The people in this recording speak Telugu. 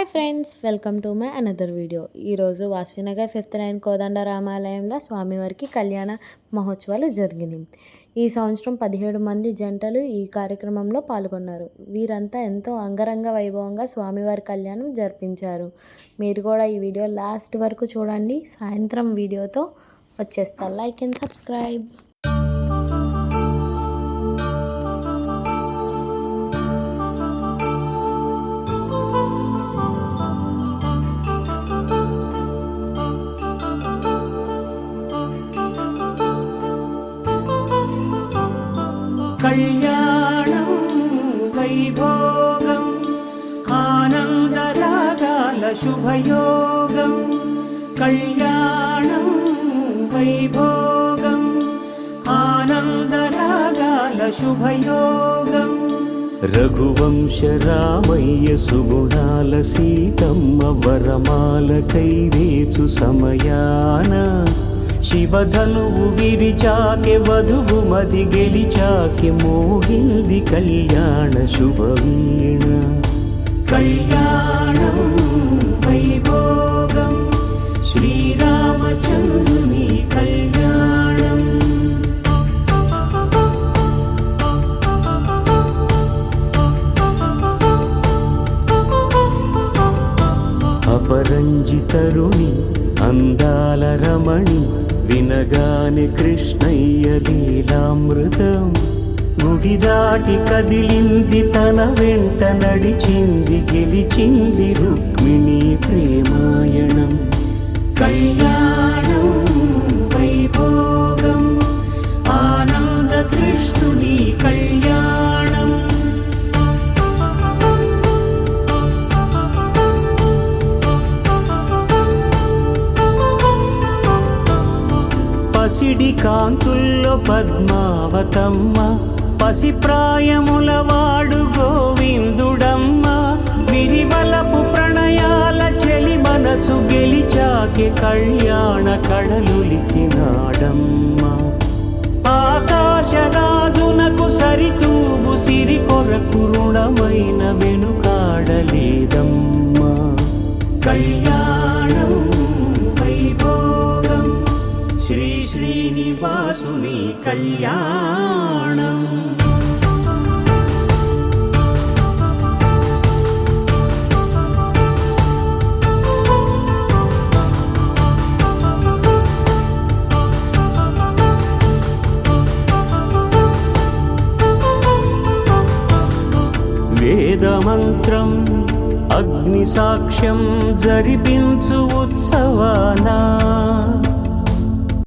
Hi friends, welcome to my another video. ఈరోజు వాస్వినగర్ 5th లైన్ కోదండ రామాలయంలో స్వామివారికి కళ్యాణ మహోత్సవాలు జరిగినాయి. ఈ సంవత్సరం 17 మంది జంటలు ఈ కార్యక్రమంలో పాల్గొన్నారు. వీరంతా ఎంతో అంగరంగ వైభవంగా స్వామివారి కళ్యాణం జరిపించారు. మీరు కూడా ఈ వీడియో లాస్ట్ వరకు చూడండి. సాయంత్రం వీడియోతో వచ్చేస్తా. Like and subscribe. కళ్యాణం వైభోగం ఆనందరాగాల శుభయోగం. కళ్యాణం వైభోగం ఆనందరాగాల శుభయోగం. రఘువంశ రామయ్య సుగుణాల సీతమ్మ వరమాల కైవేచు సమయాన శివధనువు విరిచాకె వధువు మది గెలిచాకె మోగింది కళ్యాణ శుభవీణ. కళ్యాణం వైభోగం శ్రీరామచంద్రుని కళ్యాణం. అపరంజి తరుణి అందాల రమణి వినగానే కృష్ణయ్య లీలామృతం. గుడి దాటి కదిలింది తన వెంట నడిచింది గెలిచింది రుక్మిణి ప్రేమాయణం. కళ్యాణం వైభోగం ఆనంద కృష్ణుని కళ్యాణం. పసిడి కాంతుల్లో పద్మావతమ్మ పసిప్రాయముల వాడు గోవిందుడమ్మ. విరివలపు ప్రణయాల చెలి మనసు గెలిచాకె కళ్యాణ కళలులికినాడమ్మ. ఆకాశరాజునకు సరితూబు సిరి కొరకు రుణమైన వెనుకాడలేదమ్మ. కళ్యాణం వైభోగం శ్రీ శ్రీనివాసుని కళ్యాణం. వేదమంత్రం అగ్ని సాక్ష్యం జరిపించు ఉత్సవానా